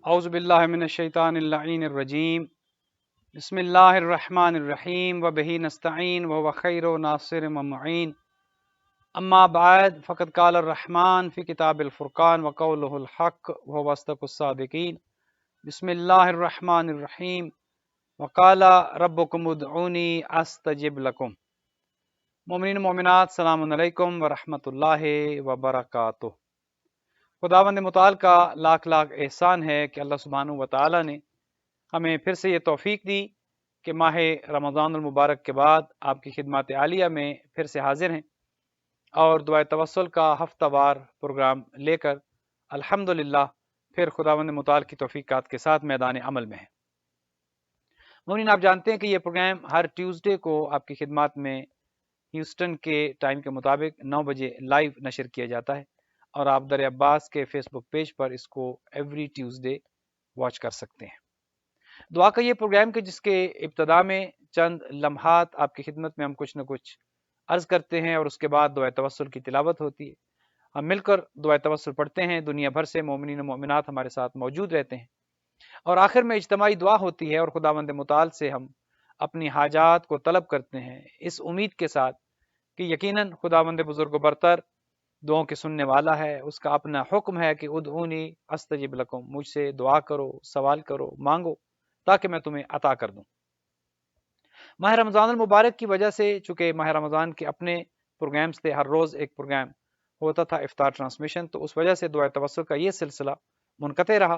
اعوذ باللہ من الشیطان اللعین الرجیم بسم اللہ الرحمن الرحیم وبہ نستعین وهو خیر ناصر ومعین اما بعد فقد قال الرحمن فی کتاب الفرقان وقولہ الحق وهو اصدق الصادقین بسم اللہ الرحمن الرحیم وقال ربکم ادعونی استجب لکم۔ مومنین مومنات السلام علیکم ورحمۃ اللہ وبرکاتہ۔ خداوند متعال کا لاکھ لاکھ احسان ہے کہ اللہ سبحانہ و تعالی نے ہمیں پھر سے یہ توفیق دی کہ ماہ رمضان المبارک کے بعد آپ کی خدمات عالیہ میں پھر سے حاضر ہیں اور دعائے توسل کا ہفتہ وار پروگرام لے کر الحمدللہ پھر خداوند متعال کی توفیقات کے ساتھ میدان عمل میں ہیں۔ مومنین، آپ جانتے ہیں کہ یہ پروگرام ہر ٹیوزڈے کو آپ کی خدمات میں ہیوسٹن کے ٹائم کے مطابق 9 بجے لائیو نشر کیا جاتا ہے اور آپ در عباس کے فیس بک پیج پر اس کو ایوری ٹیوزڈے واچ کر سکتے ہیں۔ دعا کا یہ پروگرام کہ جس کے ابتدا میں چند لمحات آپ کی خدمت میں ہم کچھ نہ کچھ عرض کرتے ہیں اور اس کے بعد دعائے توسل کی تلاوت ہوتی ہے، ہم مل کر دعائے توسل پڑھتے ہیں، دنیا بھر سے مومنین و مومنات ہمارے ساتھ موجود رہتے ہیں اور آخر میں اجتماعی دعا ہوتی ہے اور خداوند متعال سے ہم اپنی حاجات کو طلب کرتے ہیں، اس امید کے ساتھ کہ یقیناً خداوند بزرگ و برتر دعاؤں کے سننے والا ہے، اس کا اپنا حکم ہے کہ ادعونی استجب لکم، مجھ سے دعا کرو، سوال کرو، مانگو تاکہ میں تمہیں عطا کر دوں۔ ماہ رمضان المبارک کی وجہ سے چونکہ ماہ رمضان کے اپنے پروگرامز تھے، ہر روز ایک پروگرام ہوتا تھا افطار ٹرانسمیشن، تو اس وجہ سے دعائے توسل کا یہ سلسلہ منقطع رہا،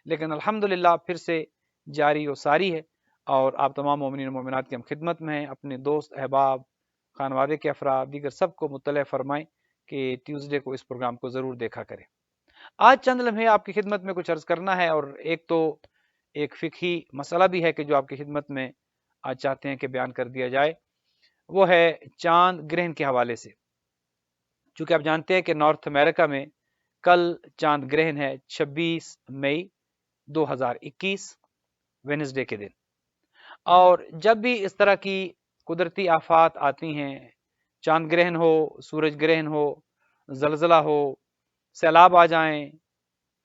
لیکن الحمدللہ پھر سے جاری و ساری ہے اور آپ تمام مومنین و مومنات کی ہم خدمت میں ہیں۔ اپنے دوست احباب، خانوادے کے افراد، دیگر سب کو مطلع فرمائیں کہ ٹیوزڈے کو اس پروگرام کو ضرور دیکھا کریں۔ آج چند لمحے آپ کی خدمت میں کچھ عرض کرنا ہے اور ایک فقہی مسئلہ بھی ہے کہ جو آپ کی خدمت میں آج چاہتے ہیں کہ بیان کر دیا جائے، وہ ہے چاند گرہن کے حوالے سے۔ چونکہ آپ جانتے ہیں کہ نارتھ امریکہ میں کل چاند گرہن ہے 26 مئی 2021 وینسڈے کے دن، اور جب بھی اس طرح کی قدرتی آفات آتی ہیں، چاند گرہن ہو، سورج گرہن ہو، زلزلہ ہو، سیلاب آ جائیں،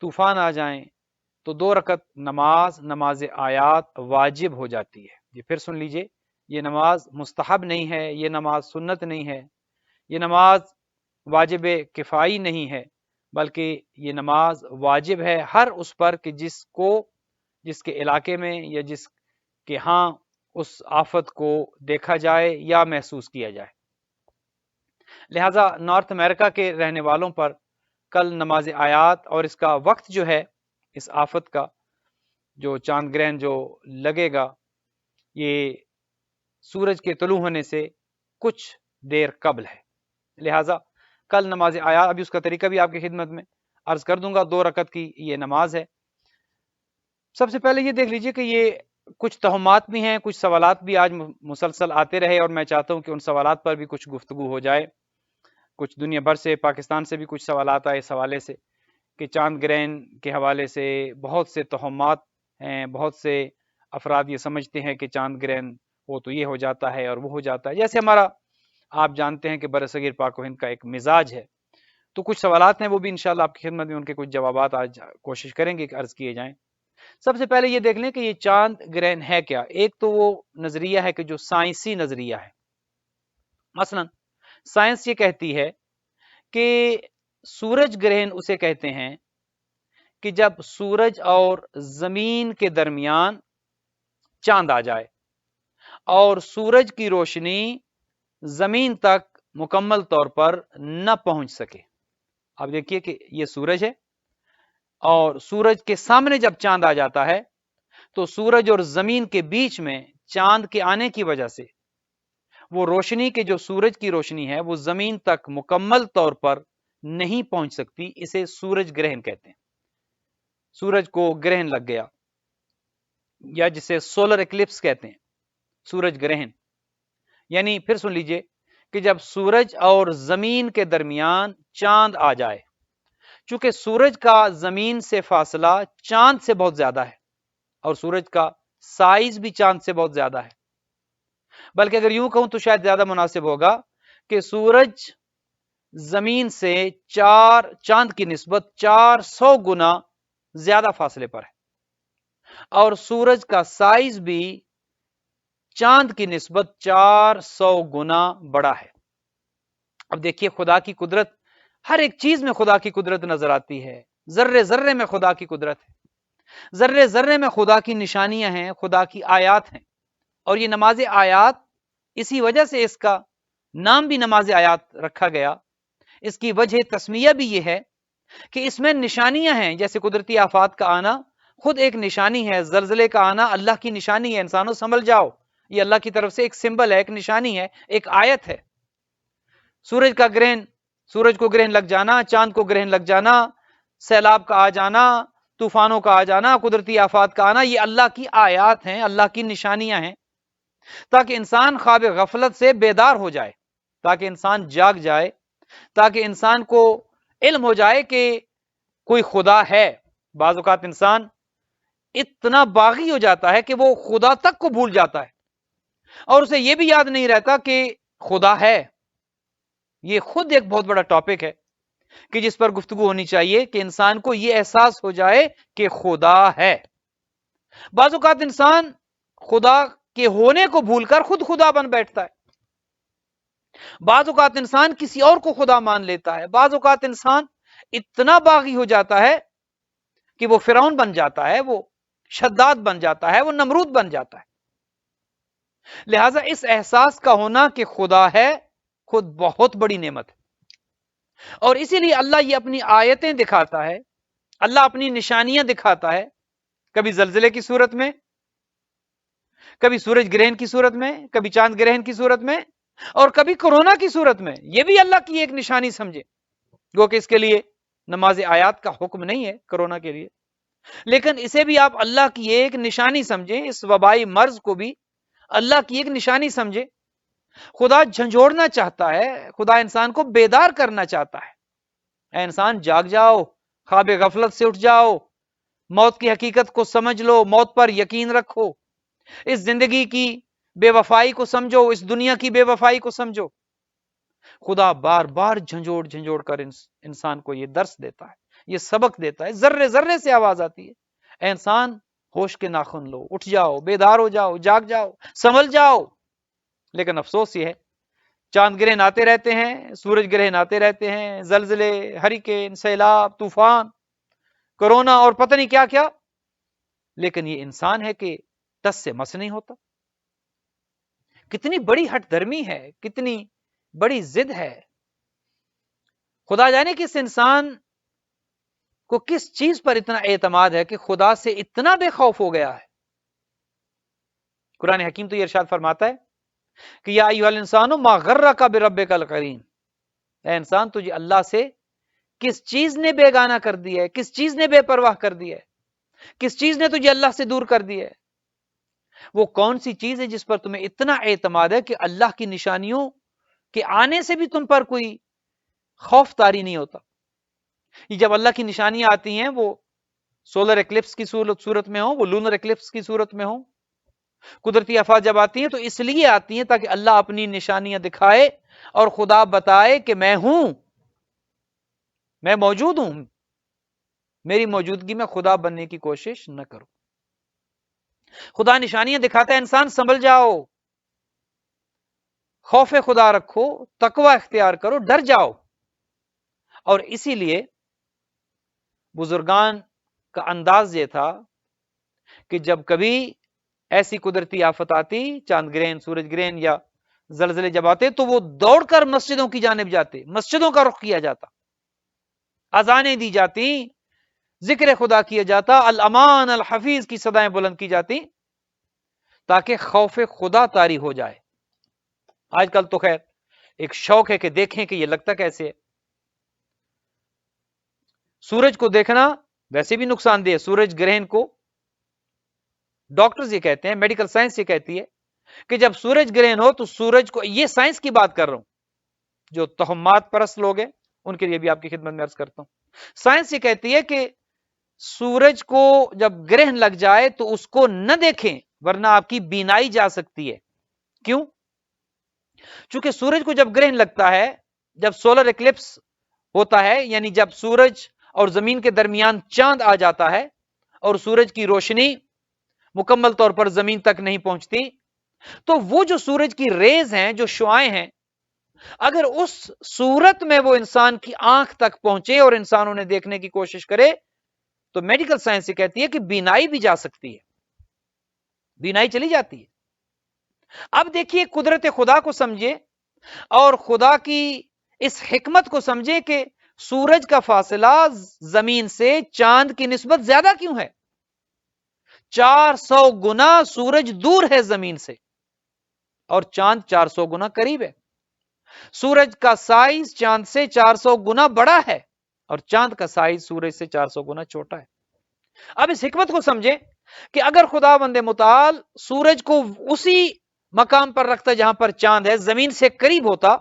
طوفان آ جائیں، تو 2 رکعت نماز آیات واجب ہو جاتی ہے۔ یہ پھر سن لیجئے، یہ نماز مستحب نہیں ہے، یہ نماز سنت نہیں ہے، یہ نماز واجب کفائی نہیں ہے، بلکہ یہ نماز واجب ہے ہر اس پر کہ جس کے علاقے میں یا جس کے ہاں اس آفت کو دیکھا جائے یا محسوس کیا جائے۔ لہٰذا نارتھ امریکہ کے رہنے والوں پر کل نماز آیات اور اس کا وقت جو ہے، اس آفت کا جو چاند گرہن جو لگے گا، یہ سورج کے طلوع ہونے سے کچھ دیر قبل ہے۔ لہٰذا کل نماز آیات، ابھی اس کا طریقہ بھی آپ کی خدمت میں عرض کر دوں گا، 2 رکعت کی یہ نماز ہے۔ سب سے پہلے یہ دیکھ لیجئے کہ یہ کچھ توہمات بھی ہیں، کچھ سوالات بھی آج مسلسل آتے رہے اور میں چاہتا ہوں کہ ان سوالات پر بھی کچھ گفتگو ہو جائے۔ کچھ دنیا بھر سے، پاکستان سے بھی کچھ سوالات آئے اس حوالے سے کہ چاند گرہن کے حوالے سے بہت سے توہمات ہیں، بہت سے افراد یہ سمجھتے ہیں کہ چاند گرہن ہو تو یہ ہو جاتا ہے اور وہ ہو جاتا ہے، جیسے ہمارا آپ جانتے ہیں کہ برصغیر پاک و ہند کا ایک مزاج ہے۔ تو کچھ سوالات ہیں، وہ بھی انشاءاللہ آپ کی خدمت میں ان کے کچھ جوابات آج کوشش کریں گے کہ عرض کیے جائیں۔ سب سے پہلے یہ دیکھ لیں کہ یہ چاند گرہن ہے کیا۔ ایک تو وہ نظریہ ہے کہ جو سائنسی نظریہ ہے، مثلا سائنس یہ کہتی ہے کہ سورج گرہن اسے کہتے ہیں کہ جب سورج اور زمین کے درمیان چاند آ جائے اور سورج کی روشنی زمین تک مکمل طور پر نہ پہنچ سکے۔ اب دیکھیے کہ یہ سورج ہے اور سورج کے سامنے جب چاند آ جاتا ہے تو سورج اور زمین کے بیچ میں چاند کے آنے کی وجہ سے وہ روشنی کے جو سورج کی روشنی ہے وہ زمین تک مکمل طور پر نہیں پہنچ سکتی، اسے سورج گرہن کہتے ہیں۔ سورج کو گرہن لگ گیا یا جسے سولر ایکلپس کہتے ہیں، سورج گرہن، یعنی پھر سن لیجئے کہ جب سورج اور زمین کے درمیان چاند آ جائے، چونکہ سورج کا زمین سے فاصلہ چاند سے بہت زیادہ ہے اور سورج کا سائز بھی چاند سے بہت زیادہ ہے، بلکہ اگر یوں کہوں تو شاید زیادہ مناسب ہوگا کہ سورج زمین سے چاند کی نسبت 400 گنا زیادہ فاصلے پر ہے۔ اور سورج کا سائز بھی چاند کی نسبت 400 گنا بڑا ہے۔ اب دیکھیے خدا کی قدرت، ہر ایک چیز میں خدا کی قدرت نظر آتی ہے، ذرے ذرے میں خدا کی قدرت ہے، ذرے ذرے میں خدا کی نشانیاں ہیں، خدا کی آیات ہیں۔ اور یہ نماز آیات، اسی وجہ سے اس کا نام بھی نماز آیات رکھا گیا۔ اس کی وجہ تسمیہ بھی یہ ہے کہ اس میں نشانیاں ہیں، جیسے قدرتی آفات کا آنا خود ایک نشانی ہے، زلزلے کا آنا اللہ کی نشانی ہے، انسانوں سنبھل جاؤ، یہ اللہ کی طرف سے ایک سمبل ہے، ایک نشانی ہے، ایک آیت ہے۔ سورج کا گرہن، سورج کو گرہن لگ جانا، چاند کو گرہن لگ جانا، سیلاب کا آ جانا، طوفانوں کا آ جانا، قدرتی آفات کا آنا، یہ اللہ کی آیات ہیں، اللہ کی نشانیاں ہیں، تاکہ انسان خواب غفلت سے بیدار ہو جائے، تاکہ انسان جاگ جائے، تاکہ انسان کو علم ہو جائے کہ کوئی خدا ہے۔ بعض اوقات انسان اتنا باغی ہو جاتا ہے کہ وہ خدا تک کو بھول جاتا ہے، اور اسے یہ بھی یاد نہیں رہتا کہ خدا ہے۔ یہ خود ایک بہت بڑا ٹاپک ہے کہ جس پر گفتگو ہونی چاہیے، کہ انسان کو یہ احساس ہو جائے کہ خدا ہے۔ بعض اوقات انسان خدا کے ہونے کو بھول کر خود خدا بن بیٹھتا ہے، بعض اوقات انسان کسی اور کو خدا مان لیتا ہے، بعض اوقات انسان اتنا باغی ہو جاتا ہے کہ وہ فرعون بن جاتا ہے، وہ شداد بن جاتا ہے، وہ نمرود بن جاتا ہے۔ لہذا اس احساس کا ہونا کہ خدا ہے خود بہت بڑی نعمت ہے، اور اسی لیے اللہ یہ اپنی آیتیں دکھاتا ہے، اللہ اپنی نشانیاں دکھاتا ہے، کبھی زلزلے کی صورت میں، کبھی سورج گرہن کی صورت میں، کبھی چاند گرہن کی صورت میں، اور کبھی کورونا کی صورت میں۔ یہ بھی اللہ کی ایک نشانی سمجھے، گو کہ اس کے لیے نماز آیات کا حکم نہیں ہے کورونا کے لیے، لیکن اسے بھی آپ اللہ کی ایک نشانی سمجھیں، اس وبائی مرض کو بھی اللہ کی ایک نشانی سمجھے۔ خدا جھنجھوڑنا چاہتا ہے، خدا انسان کو بیدار کرنا چاہتا ہے، اے انسان جاگ جاؤ، خواب غفلت سے اٹھ جاؤ، موت کی حقیقت کو سمجھ لو، موت پر یقین رکھو، اس زندگی کی بے وفائی کو سمجھو، اس دنیا کی بے وفائی کو سمجھو۔ خدا بار بار جھنجھوڑ جھنجھوڑ کر انسان کو یہ درس دیتا ہے، یہ سبق دیتا ہے، ذرے ذرے سے آواز آتی ہے، اے انسان ہوش کے ناخن لو، اٹھ جاؤ، بیدار ہو جاؤ، جاگ جاؤ، سنبھل جاؤ۔ لیکن افسوس یہ ہے، چاند گرہن آتے رہتے ہیں، سورج گرہن آتے رہتے ہیں، زلزلے، ہریکین، سیلاب، طوفان، کورونا اور پتہ نہیں کیا کیا، لیکن یہ انسان ہے کہ ٹس سے مس نہیں ہوتا۔ کتنی بڑی ہٹ درمی ہے، کتنی بڑی ضد ہے، خدا جانے کہ اس انسان کو کس چیز پر اتنا اعتماد ہے کہ خدا سے اتنا بے خوف ہو گیا ہے۔ قرآن حکیم تو یہ ارشاد فرماتا ہے کہ یا ایھا الانسان ما غرک بربک الکریم، اے انسان تجھے اللہ سے کس چیز نے بیگانہ کر دیا ہے، کس چیز نے بے پرواہ کر دیا ہے، کس چیز نے تجھے اللہ سے دور کر دیا ہے؟ وہ کون سی چیز ہے جس پر تمہیں اتنا اعتماد ہے کہ اللہ کی نشانیوں کے آنے سے بھی تم پر کوئی خوف طاری نہیں ہوتا؟ یہ جب اللہ کی نشانیاں آتی ہیں، وہ سولر ایکلپس کی صورت میں ہوں، وہ لونر ایکلپس کی صورت میں ہوں، قدرتی آفات جب آتی ہیں تو اس لیے آتی ہیں تاکہ اللہ اپنی نشانیاں دکھائے اور خدا بتائے کہ میں ہوں، میں موجود ہوں، میری موجودگی میں خدا بننے کی کوشش نہ کرو۔ خدا نشانیاں دکھاتا ہے، انسان سنبھل جاؤ، خوف خدا رکھو، تقوی اختیار کرو، ڈر جاؤ۔ اور اسی لیے بزرگان کا انداز یہ تھا کہ جب کبھی ایسی قدرتی آفت آتی، چاند گرہن، سورج گرہن یا زلزلے جب آتے، تو وہ دوڑ کر مسجدوں کی جانب جاتے، مسجدوں کا رخ کیا جاتا، اذانیں دی جاتی، ذکر خدا کیا جاتا، الامان الحفیظ کی صدائیں بلند کی جاتی، تاکہ خوف خدا طاری ہو جائے۔ آج کل تو خیر ایک شوق ہے کہ دیکھیں کہ یہ لگتا کیسے ہے۔ سورج کو دیکھنا ویسے بھی نقصان دہ ہے، سورج گرہن کو ڈاکٹرز یہ کہتے ہیں، میڈیکل سائنس یہ کہتی ہے کہ جب سورج گرہن ہو تو سورج کو، یہ سائنس کی بات کر رہا ہوں، جو توہمات پرست لوگ ہیں ان کے لیے بھی آپ کی خدمت میں عرض کرتا ہوں، سائنس یہ کہتی ہے کہ سورج کو جب گرہن لگ جائے تو اس کو نہ دیکھیں، ورنہ آپ کی بینائی جا سکتی ہے۔ کیوں؟ چونکہ سورج کو جب گرہن لگتا ہے، جب سولر ایکلپس ہوتا ہے، یعنی جب سورج اور زمین کے درمیان چاند آ جاتا ہے اور سورج کی روشنی مکمل طور پر زمین تک نہیں پہنچتی، تو وہ جو سورج کی ریز ہیں، جو شعائیں ہیں، اگر اس صورت میں وہ انسان کی آنکھ تک پہنچے اور انسان انہیں دیکھنے کی کوشش کرے، تو میڈیکل سائنس یہ کہتی ہے کہ بینائی بھی جا سکتی ہے، بینائی چلی جاتی ہے۔ اب دیکھیے قدرت خدا کو سمجھے اور خدا کی اس حکمت کو سمجھے کہ سورج کا فاصلہ زمین سے چاند کی نسبت زیادہ کیوں ہے؟ 400 گنا سورج دور ہے زمین سے اور چاند 400 گنا قریب ہے۔ سورج کا سائز چاند سے 400 گنا بڑا ہے اور چاند کا سائز سورج سے 400 گنا چھوٹا ہے۔ اب اس حکمت کو سمجھیں کہ اگر خدا بند متعال سورج کو اسی مقام پر رکھتا جہاں پر چاند ہے، زمین سے قریب ہوتا،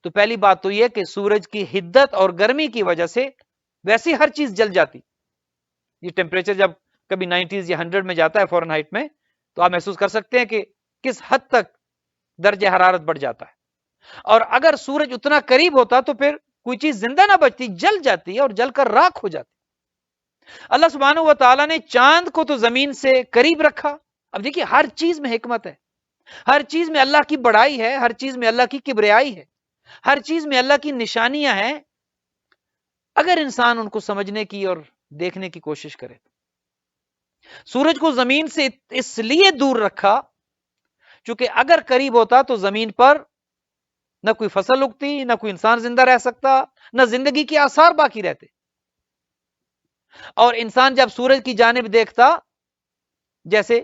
تو پہلی بات تو یہ کہ سورج کی حدت اور گرمی کی وجہ سے ویسی ہر چیز جل جاتی۔ یہ ٹیمپریچر جب کبھی 90 یا 100 میں جاتا ہے فورن ہائٹ میں، تو آپ محسوس کر سکتے ہیں کہ کس حد تک درجہ حرارت بڑھ جاتا ہے۔ اور اگر سورج اتنا قریب ہوتا تو پھر کوئی چیز زندہ نہ بچتی، جل جاتی اور جل کر راکھ ہو جاتی۔ اللہ سبحانہ و تعالیٰ نے چاند کو تو زمین سے قریب رکھا۔ اب دیکھیے ہر چیز میں حکمت ہے، ہر چیز میں اللہ کی بڑائی ہے، ہر چیز میں اللہ کی کبریائی ہے، ہر چیز میں اللہ کی نشانیاں ہیں، اگر انسان ان کو سمجھنے کی اور دیکھنے کی کوشش کرے۔ سورج کو زمین سے اس لیے دور رکھا چونکہ اگر قریب ہوتا تو زمین پر نہ کوئی فصل اگتی، نہ کوئی انسان زندہ رہ سکتا، نہ زندگی کے آثار باقی رہتے۔ اور انسان جب سورج کی جانب دیکھتا، جیسے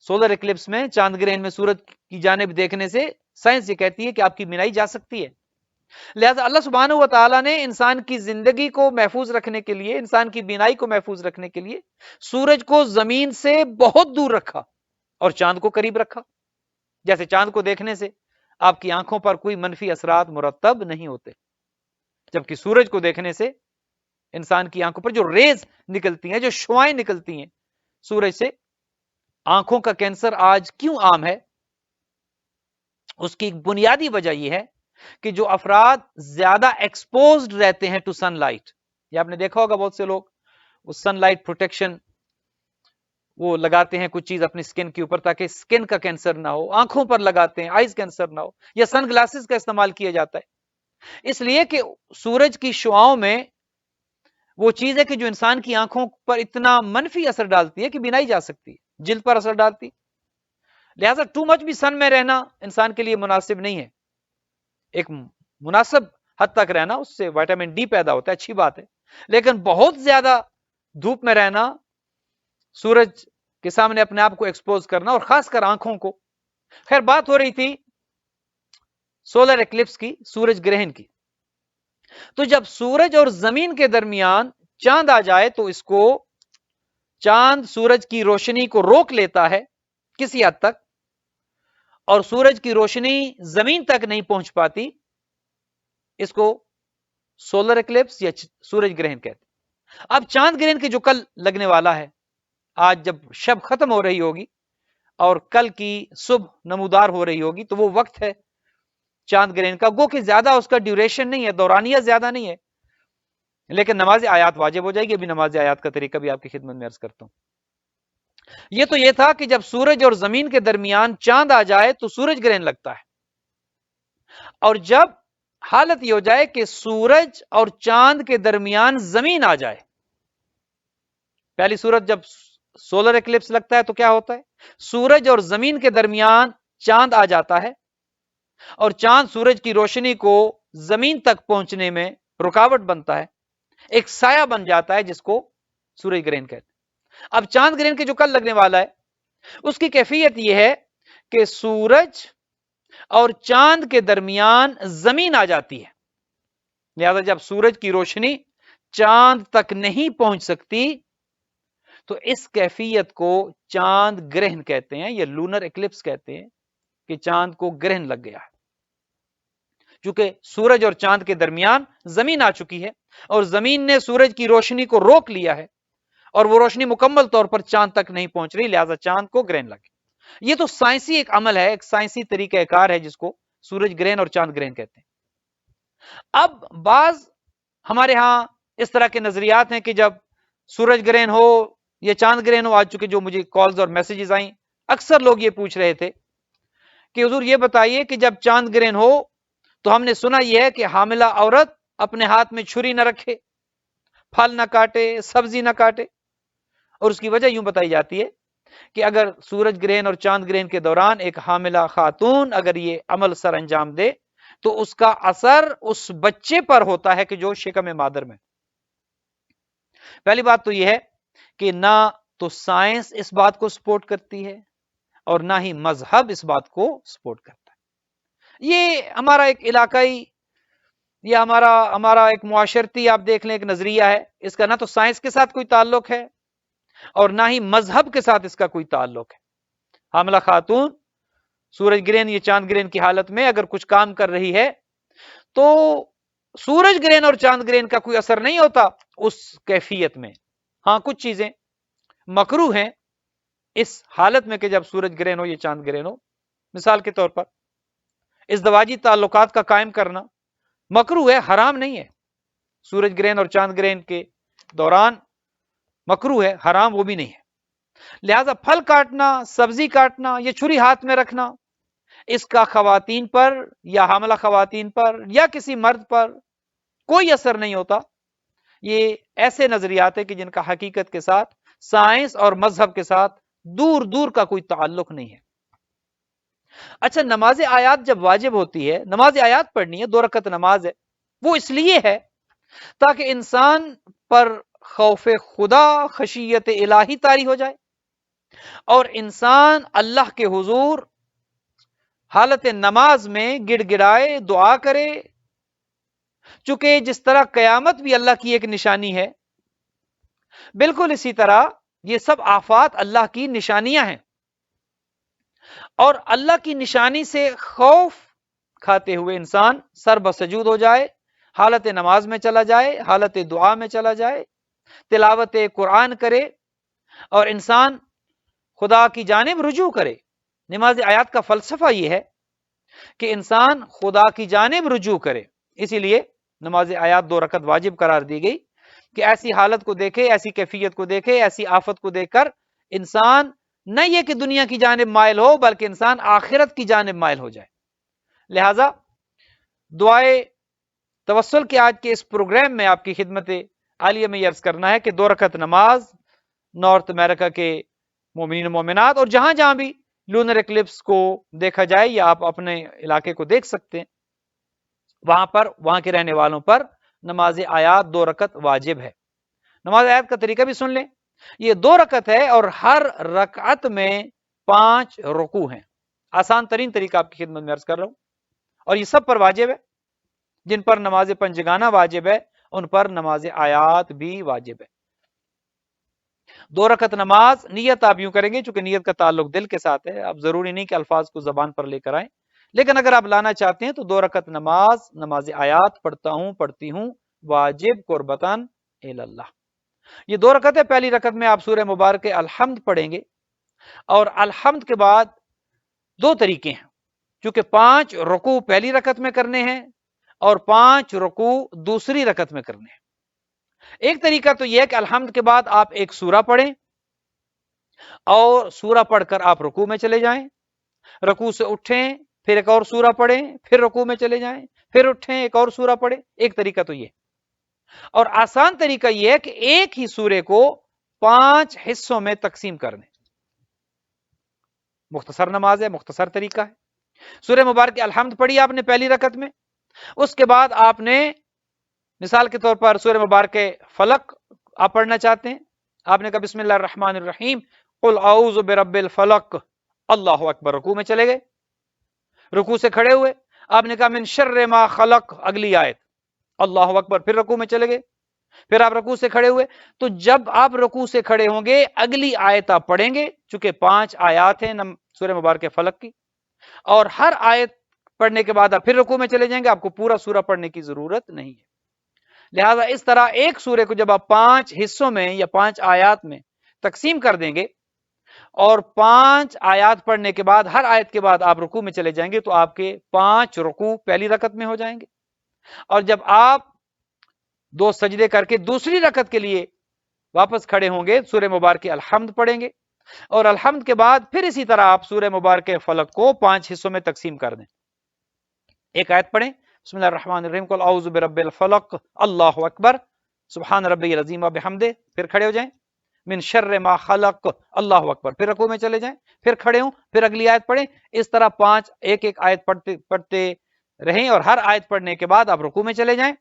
سولر ایکلپس میں، چاند گرہن میں سورج کی جانب دیکھنے سے سائنس یہ کہتی ہے کہ آپ کی بینائی جا سکتی ہے۔ لہذا اللہ سبحانہ و تعالیٰ نے انسان کی زندگی کو محفوظ رکھنے کے لیے، انسان کی بینائی کو محفوظ رکھنے کے لیے سورج کو زمین سے بہت دور رکھا اور چاند کو قریب رکھا۔ جیسے چاند کو دیکھنے سے آپ کی آنکھوں پر کوئی منفی اثرات مرتب نہیں ہوتے، جبکہ سورج کو دیکھنے سے انسان کی آنکھوں پر جو ریز نکلتی ہیں، جو شعائیں نکلتی ہیں سورج سے، آنکھوں کا کینسر آج کیوں عام ہے؟ اس کی ایک بنیادی وجہ یہ ہے کہ جو افراد زیادہ ایکسپوزڈ رہتے ہیں ٹو سن لائٹ، یہ آپ نے دیکھا ہوگا بہت سے لوگ وہ سن لائٹ پروٹیکشن وہ لگاتے ہیں کچھ چیز اپنی سکن کے اوپر تاکہ سکن کا کینسر نہ ہو، آنکھوں پر لگاتے ہیں آئیز کینسر نہ ہو، یا سن گلاسز کا استعمال کیا جاتا ہے اس لیے کہ سورج کی شعاؤں میں وہ چیز ہے کہ جو انسان کی آنکھوں پر اتنا منفی اثر ڈالتی ہے کہ بینائی جا سکتی ہے، جلد پر اثر ڈالتی۔ لہذا ٹو مچ بھی سن میں رہنا انسان کے لیے مناسب نہیں ہے، ایک مناسب حد تک رہنا، اس سے وٹامن ڈی پیدا ہوتا ہے، اچھی بات ہے، لیکن بہت زیادہ دھوپ میں رہنا، سورج کے سامنے اپنے آپ کو ایکسپوز کرنا، اور خاص کر آنکھوں کو۔ خیر بات ہو رہی تھی سولر ایکلپس کی، سورج گرہن کی۔ تو جب سورج اور زمین کے درمیان چاند آ جائے تو اس کو چاند سورج کی روشنی کو روک لیتا ہے کسی حد تک، اور سورج کی روشنی زمین تک نہیں پہنچ پاتی، اس کو سولر ایکلپس یا سورج گرہن کہتے ہیں۔ اب چاند گرہن کے جو کل لگنے والا ہے، آج جب شب ختم ہو رہی ہوگی اور کل کی صبح نمودار ہو رہی ہوگی، تو وہ وقت ہے چاند گرہن کا، گو کہ زیادہ اس کا ڈیوریشن نہیں ہے، دورانیہ زیادہ نہیں ہے، لیکن نماز آیات واجب ہو جائے گی۔ ابھی نماز آیات کا طریقہ بھی آپ کی خدمت میں عرض کرتا ہوں۔ یہ تو یہ تھا کہ جب سورج اور زمین کے درمیان چاند آ جائے تو سورج گرہن لگتا ہے، اور جب حالت یہ ہو جائے کہ سورج اور چاند کے درمیان زمین آ جائے، پہلی صورت جب سولر ایکلپس لگتا ہے تو کیا ہوتا ہے؟ سورج اور زمین کے درمیان چاند آ جاتا ہے اور چاند سورج کی روشنی کو زمین تک پہنچنے میں رکاوٹ بنتا ہے، ایک سایہ بن جاتا ہے جس کو سورج گرہن کہتے ہیں۔ اب چاند گرہن کے جو کل لگنے والا ہے، اس کی کیفیت یہ ہے کہ سورج اور چاند کے درمیان زمین آ جاتی ہے، لہذا جب سورج کی روشنی چاند تک نہیں پہنچ سکتی تو اس کیفیت کو چاند گرہن کہتے ہیں، یا لونر ایکلپس کہتے ہیں، کہ چاند کو گرہن لگ گیا ہے۔ چونکہ سورج اور چاند کے درمیان زمین آ چکی ہے اور زمین نے سورج کی روشنی کو روک لیا ہے، اور وہ روشنی مکمل طور پر چاند تک نہیں پہنچ رہی، لہذا چاند کو گرہن لگے۔ یہ تو سائنسی ایک عمل ہے، ایک سائنسی طریقہ کار ہے جس کو سورج گرہن اور چاند گرہن کہتے ہیں۔ اب بعض ہمارے ہاں اس طرح کے نظریات ہیں کہ جب سورج گرہن ہو یہ چاند گرہنوں آ چکے جو مجھے کالز اور میسیجز آئیں، اکثر لوگ یہ پوچھ رہے تھے کہ حضور یہ بتائیے کہ جب چاند گرہن ہو تو ہم نے سنا یہ ہے کہ حاملہ عورت اپنے ہاتھ میں چھری نہ رکھے، پھل نہ کاٹے، سبزی نہ کاٹے، اور اس کی وجہ یوں بتائی جاتی ہے کہ اگر سورج گرہن اور چاند گرہن کے دوران ایک حاملہ خاتون اگر یہ عمل سر انجام دے تو اس کا اثر اس بچے پر ہوتا ہے کہ جو شکم مادر میں۔ پہلی بات تو یہ ہے کہ نہ تو سائنس اس بات کو سپورٹ کرتی ہے اور نہ ہی مذہب اس بات کو سپورٹ کرتا ہے۔ یہ ہمارا ایک علاقائی یا ہمارا ایک معاشرتی آپ دیکھ لیں ایک نظریہ ہے، اس کا نہ تو سائنس کے ساتھ کوئی تعلق ہے اور نہ ہی مذہب کے ساتھ اس کا کوئی تعلق ہے۔ حاملہ خاتون سورج گرہن یا چاند گرہن کی حالت میں اگر کچھ کام کر رہی ہے تو سورج گرہن اور چاند گرہن کا کوئی اثر نہیں ہوتا اس کیفیت میں۔ ہاں کچھ چیزیں مکروہ ہیں اس حالت میں کہ جب سورج گرہن ہو یا چاند گرہن ہو، مثال کے طور پر ازدواجی تعلقات کا قائم کرنا مکروہ ہے، حرام نہیں ہے۔ سورج گرہن اور چاند گرہن کے دوران مکروہ ہے، حرام وہ بھی نہیں ہے۔ لہذا پھل کاٹنا، سبزی کاٹنا، یہ چھری ہاتھ میں رکھنا، اس کا خواتین پر یا حاملہ خواتین پر یا کسی مرد پر کوئی اثر نہیں ہوتا۔ یہ ایسے نظریات ہیں کہ جن کا حقیقت کے ساتھ، سائنس اور مذہب کے ساتھ دور دور کا کوئی تعلق نہیں ہے۔ اچھا، نماز آیات جب واجب ہوتی ہے، نماز آیات پڑھنی ہے، 2 رکعت نماز ہے، وہ اس لیے ہے تاکہ انسان پر خوف خدا، خشیت الہی طاری ہو جائے اور انسان اللہ کے حضور حالت نماز میں گڑ گڑائے، دعا کرے، چونکہ جس طرح قیامت بھی اللہ کی ایک نشانی ہے، بالکل اسی طرح یہ سب آفات اللہ کی نشانیاں ہیں، اور اللہ کی نشانی سے خوف کھاتے ہوئے انسان سر بسجود ہو جائے، حالت نماز میں چلا جائے، حالت دعا میں چلا جائے، تلاوت قرآن کرے اور انسان خدا کی جانب رجوع کرے۔ نماز آیات کا فلسفہ یہ ہے کہ انسان خدا کی جانب رجوع کرے، اسی لیے نماز آیات 2 رکعت واجب قرار دی گئی کہ ایسی حالت کو دیکھے، ایسی کیفیت کو دیکھے، ایسی آفت کو دیکھ کر انسان نہ یہ کہ دنیا کی جانب مائل ہو بلکہ انسان آخرت کی جانب مائل ہو جائے۔ لہذا دعائے توسل کے آج کے اس پروگرام میں آپ کی خدمت عالیہ میں عرض کرنا ہے کہ 2 رکعت نماز نارتھ امریکہ کے مومنین و مومنات اور جہاں جہاں بھی لونر ایکلپس کو دیکھا جائے یا آپ اپنے علاقے کو دیکھ سکتے ہیں، وہاں کے رہنے والوں پر نماز آیات 2 رکعت واجب ہے۔ نماز آیات کا طریقہ بھی سن لیں، یہ 2 رکعت ہے اور ہر رکعت میں 5 رکوع ہیں۔ آسان ترین طریقہ آپ کی خدمت میں عرض کر رہا ہوں، اور یہ سب پر واجب ہے۔ جن پر نماز پنجگانہ واجب ہے ان پر نماز آیات بھی واجب ہے۔ 2 رکعت نماز نیت آپ یوں کریں گے، چونکہ نیت کا تعلق دل کے ساتھ ہے، اب ضروری نہیں کہ الفاظ کو زبان پر لے کر آئیں، لیکن اگر آپ لانا چاہتے ہیں تو 2 رکعت نماز آیات پڑھتی ہوں واجب قربتاً اللہ۔ یہ 2 رکعت ہے۔ پہلی رکعت میں آپ سورہ مبارک الحمد پڑھیں گے، اور الحمد کے بعد 2 طریقے ہیں، چونکہ 5 رکوع پہلی رکعت میں کرنے ہیں اور 5 رکوع دوسری رکعت میں کرنے ہیں۔ ایک طریقہ تو یہ ہے کہ الحمد کے بعد آپ ایک سورہ پڑھیں اور سورہ پڑھ کر آپ رکوع میں چلے جائیں، رکوع سے اٹھیں، پھر ایک اور سورہ پڑھیں، پھر رکوع میں چلے جائیں، پھر اٹھیں، ایک اور سورہ پڑھیں۔ ایک طریقہ تو یہ، اور آسان طریقہ یہ ہے کہ ایک ہی سورے کو 5 حصوں میں تقسیم کر دیں۔ مختصر نماز ہے، مختصر طریقہ ہے۔ سورہ مبارک الحمد پڑھی آپ نے پہلی رکعت میں، اس کے بعد آپ نے مثال کے طور پر سورہ مبارک فلق آپ پڑھنا چاہتے ہیں، آپ نے کہا بسم اللہ الرحمن الرحیم قل اعوذ برب الفلق، اللہ اکبر، رکوع میں چلے گئے، رکوع سے کھڑے ہوئے، آپ نے کہا من شر ما خلق، اگلی آیت، اللہ اکبر، پھر رکوع میں چلے گئے، پھر آپ رکوع سے کھڑے ہوئے۔ تو جب آپ رکوع سے کھڑے ہوں گے اگلی آیت آپ پڑھیں گے، چونکہ 5 آیات ہیں سورہ مبارک فلق کی، اور ہر آیت پڑھنے کے بعد آپ پھر رکوع میں چلے جائیں گے، آپ کو پورا سورہ پڑھنے کی ضرورت نہیں ہے۔ لہذا اس طرح ایک سورے کو جب آپ 5 حصوں میں یا 5 آیات میں تقسیم کر دیں گے اور 5 آیات پڑھنے کے بعد ہر آیت کے بعد آپ رکوع میں چلے جائیں گے تو آپ کے 5 رکوع پہلی رکعت میں ہو جائیں گے، اور جب آپ 2 سجدے کر کے دوسری رکعت کے لیے واپس کھڑے ہوں گے سورہ مبارک الحمد پڑھیں گے، اور الحمد کے بعد پھر اسی طرح آپ سورہ مبارک فلق کو 5 حصوں میں تقسیم کر دیں. ایک آیت پڑھیں، بسم اللہ الرحمن الرحیم، قل اعوذ برب الفلق، اللہ اکبر، سبحان ربی العظیم وبحمدہ، پھر کھڑے ہو جائیں، من شر ما خلق، اللہ اکبر، پھر رکوع میں چلے جائیں، پھر کھڑے ہوں، پھر اگلی آیت پڑھیں. اس طرح 5 ایک ایک آیت پڑھتے رہیں، اور ہر آیت پڑھنے کے بعد آپ رکوع میں چلے جائیں.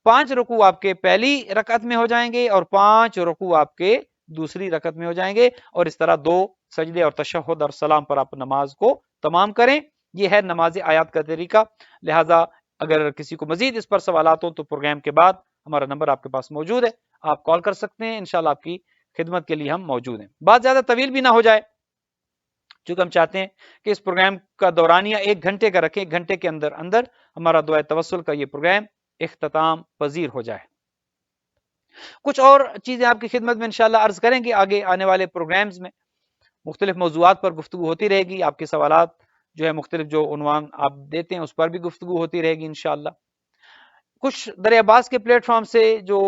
5 رکوع آپ کے پہلی رکعت میں ہو جائیں گے، اور 5 رکوع آپ کے دوسری رکعت میں ہو جائیں گے، اور اس طرح 2 سجدے اور تشہد اور سلام پر آپ نماز کو تمام کریں. یہ ہے نماز آیات کا طریقہ. لہٰذا اگر کسی کو مزید اس پر سوالات ہوں تو پروگرام کے بعد ہمارا نمبر آپ کے پاس موجود ہے، آپ کال کر سکتے ہیں، انشاءاللہ آپ کی خدمت کے لیے ہم موجود ہیں. بات زیادہ طویل بھی نہ ہو جائے، چونکہ ہم چاہتے ہیں کہ اس پروگرام کا دورانیہ 1 گھنٹے کا رکھیں، 1 گھنٹے کے اندر اندر ہمارا دعائے توسل کا یہ پروگرام اختتام پذیر ہو جائے. کچھ اور چیزیں آپ کی خدمت میں انشاءاللہ عرض کریں گے آگے آنے والے پروگرامز میں. مختلف موضوعات پر گفتگو ہوتی رہے گی، آپ کے سوالات جو ہے مختلف جو عنوان آپ دیتے ہیں اس پر بھی گفتگو ہوتی رہے گی انشاءاللہ. کچھ دریا باز کے پلیٹ فارم سے جو